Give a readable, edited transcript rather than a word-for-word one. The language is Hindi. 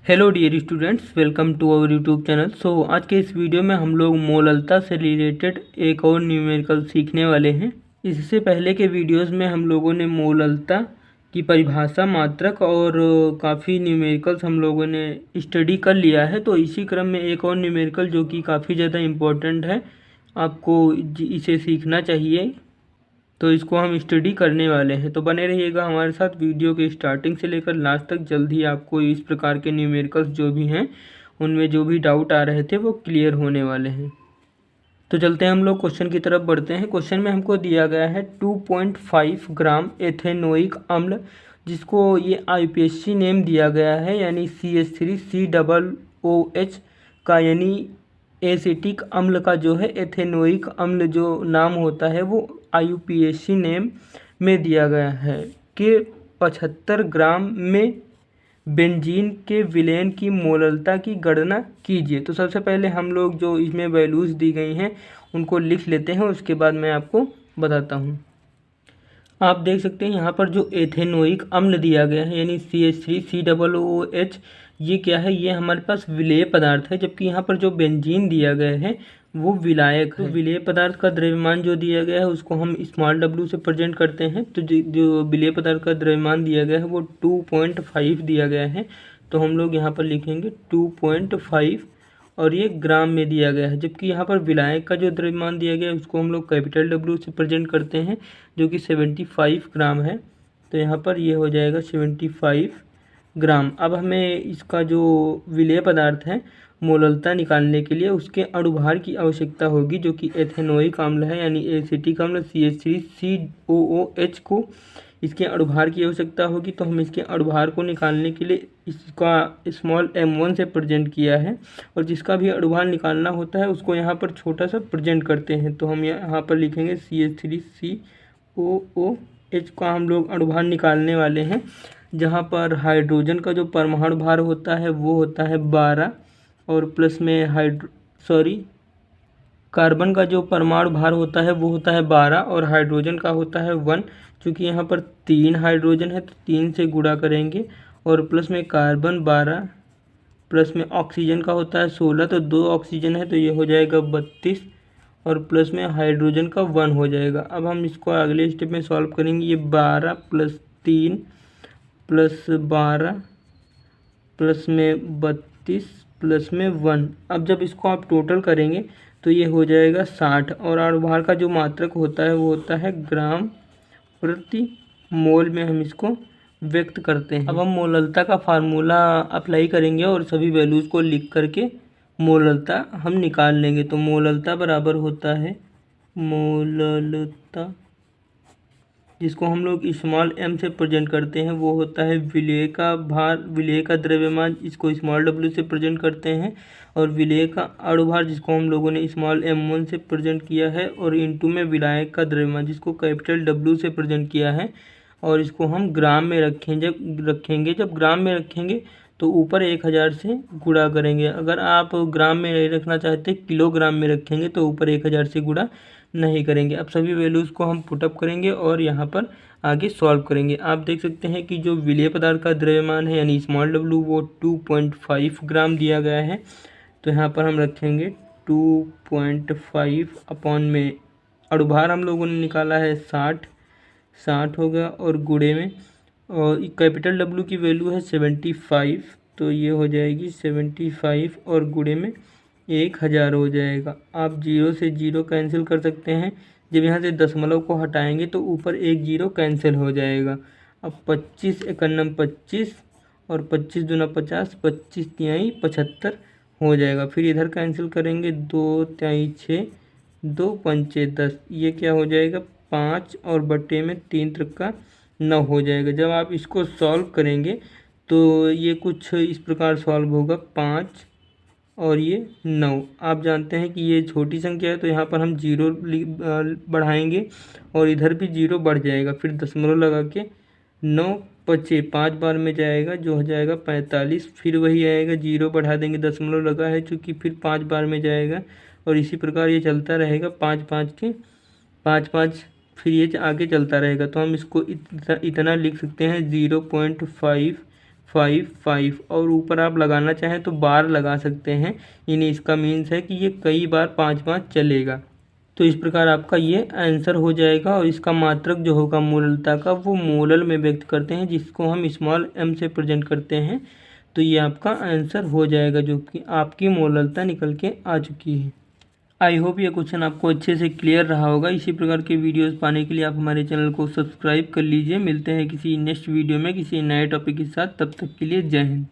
Hello dear students, welcome to our YouTube channel. आज के इस वीडियो में हम लोग मोललता से रिलेटेड एक और न्यूमेरिकल सीखने वाले हैं। इससे पहले के वीडियोस में हम लोगों ने मोललता की परिभाषा, मात्रक और काफ़ी न्यूमेरिकल्स हम लोगों ने स्टडी कर लिया है। तो इसी क्रम में एक और न्यूमेरिकल जो कि काफ़ी ज़्यादा इम्पोर्टेंट है, आपको इसे सीखना चाहिए, तो इसको हम स्टडी करने वाले हैं। तो बने रहिएगा हमारे साथ वीडियो के स्टार्टिंग से लेकर लास्ट तक। जल्द ही आपको इस प्रकार के न्यूमेरिकल्स जो भी हैं, उनमें जो भी डाउट आ रहे थे वो क्लियर होने वाले हैं। तो चलते हैं हम लोग क्वेश्चन की तरफ बढ़ते हैं। क्वेश्चन में हमको दिया गया है 2.5 ग्राम एथेनोइक अम्ल, जिसको ये IUPAC नेम दिया गया है, यानी CH3COOH का, यानी एसिटिक अम्ल का जो है एथेनोइक अम्ल जो नाम होता है वो IUPAC नेम में दिया गया है कि 75 ग्राम में बेंजीन के विलेन की मोललता की गणना कीजिए। तो सबसे पहले हम लोग जो इसमें वैल्यूज़ दी गई हैं उनको लिख लेते हैं, उसके बाद मैं आपको बताता हूँ। आप देख सकते हैं यहाँ पर जो एथेनोइक अम्ल दिया गया है, यानी CH3COOH, ये क्या है? ये हमारे पास विलेय पदार्थ है, जबकि यहाँ पर जो बेंजीन दिया गया है वो विलायक है। तो विलेय पदार्थ का द्रव्यमान जो दिया गया है उसको हम स्मॉल w से प्रेजेंट करते हैं। तो जो विलेय पदार्थ का द्रव्यमान दिया गया है वो 2.5 दिया गया है। तो हम लोग यहाँ पर लिखेंगे 2.5, और ये ग्राम में दिया गया है। जबकि यहाँ पर विलायक का जो द्रव्यमान दिया गया है उसको हम लोग कैपिटल W से प्रेजेंट करते हैं, जो कि 75 ग्राम है। तो यहाँ पर ये हो जाएगा 75 ग्राम। अब हमें इसका जो विलेय पदार्थ है मोललता निकालने के लिए उसके अणुभार की आवश्यकता होगी, जो कि एथेनोइक अम्ल है, यानी एसिटिक अम्ल CH3COOH को इसके अणुभार की आवश्यकता होगी। तो हम इसके अणुभार को निकालने के लिए इसका स्मॉल m1 से प्रेजेंट किया है, और जिसका भी अणुभार निकालना होता है उसको यहाँ पर छोटा सा प्रेजेंट करते हैं। तो हम यहाँ पर लिखेंगे CH3COOH का हम लोग अणुभार निकालने वाले हैं, जहाँ पर हाइड्रोजन का जो परमाणु भार होता है वो होता है 12, और प्लस में कार्बन का जो परमाणु भार होता है वो होता है 12, और हाइड्रोजन का होता है 1। चूँकि यहाँ पर 3 हाइड्रोजन है तो 3 से गुणा करेंगे, और प्लस में कार्बन 12, प्लस में ऑक्सीजन का होता है 16, तो 2 ऑक्सीजन है तो ये हो जाएगा 32, और प्लस में हाइड्रोजन का 1 हो जाएगा। अब हम इसको अगले स्टेप में सॉल्व करेंगे। ये 12 + 3 + 12 प्लस में 32 प्लस में 1। अब जब इसको आप टोटल करेंगे तो ये हो जाएगा 60, और अणुभार का जो मात्रक होता है वो होता है ग्राम प्रति मोल में हम इसको व्यक्त करते हैं। अब हम मोललता का फार्मूला अप्लाई करेंगे और सभी वैल्यूज़ को लिख करके मोललता हम निकाल लेंगे। तो मोललता बराबर होता है मोललता, जिसको हम लोग स्मॉल m से प्रेजेंट करते हैं, वो होता है विलेय का भार, विलेय का द्रव्यमान, इसको स्मॉल w से प्रेजेंट करते हैं, और विलेय का अणुभार जिसको हम लोगों ने स्मॉल m1 से प्रेजेंट किया है, और इनटू में विलायक का द्रव्यमान जिसको कैपिटल W से प्रेजेंट किया है, और इसको हम ग्राम में रखेंगे। जब ग्राम में रखेंगे तो ऊपर 1000 से गुणा करेंगे। अगर आप ग्राम में नहीं रखना चाहते, किलोग्राम में रखेंगे, तो ऊपर 1000 से गुणा नहीं करेंगे। अब सभी वैल्यूज़ को हम पुटअप करेंगे और यहाँ पर आगे सॉल्व करेंगे। आप देख सकते हैं कि जो विलेय पदार्थ का द्रव्यमान है, यानी स्मॉल w, वो 2.5 ग्राम दिया गया है। तो यहाँ पर हम रखेंगे 2.5 अपॉन में अणुभार हम लोगों ने निकाला है 60 होगा, और गुणे में, और कैपिटल W की वैल्यू है 75, तो ये हो जाएगी 75, और गुणे में 1000 हो जाएगा। आप 0 से 0 कैंसिल कर सकते हैं। जब यहाँ से दशमलव को हटाएंगे तो ऊपर 1 0 कैंसिल हो जाएगा। अब 25 एकन्नम 25, और 25 दूना 50, 25 तिहाई 75 हो जाएगा। फिर इधर कैंसिल करेंगे, 2 तिहाई 6, 2 पंचे 10, ये क्या हो जाएगा 5, और बटे में 3 त्रिका 9 हो जाएगा। जब आप इसको सॉल्व करेंगे तो ये कुछ इस प्रकार सॉल्व होगा, 5 और ये 9। आप जानते हैं कि ये छोटी संख्या है, तो यहाँ पर हम 0 बढ़ाएंगे, और इधर भी 0 बढ़ जाएगा। फिर दशमलव लगा के 9 बचे 5 बार में जाएगा, जो हो जाएगा 45। फिर वही आएगा, 0 बढ़ा देंगे, दशमलव लगा है चूँकि, फिर 5 बार में जाएगा, और इसी प्रकार ये चलता रहेगा 5 5 के 5 5, फिर ये आगे चलता रहेगा। तो हम इसको इतना लिख सकते हैं, 5 और ऊपर आप लगाना चाहें तो बार लगा सकते हैं, यानी इसका मीन्स है कि ये कई बार 5 चलेगा। तो इस प्रकार आपका ये आंसर हो जाएगा। और इसका मात्रक जो होगा मोललता का वो मोलल में व्यक्त करते हैं, जिसको हम स्मॉल m से प्रेजेंट करते हैं। तो ये आपका आंसर हो जाएगा, जो कि आपकी मोललता निकल के आ चुकी है। आई होप ये क्वेश्चन आपको अच्छे से क्लियर रहा होगा। इसी प्रकार के वीडियोस पाने के लिए आप हमारे चैनल को सब्सक्राइब कर लीजिए। मिलते हैं किसी नेक्स्ट वीडियो में किसी नए टॉपिक के साथ, तब तक के लिए जय हिंद।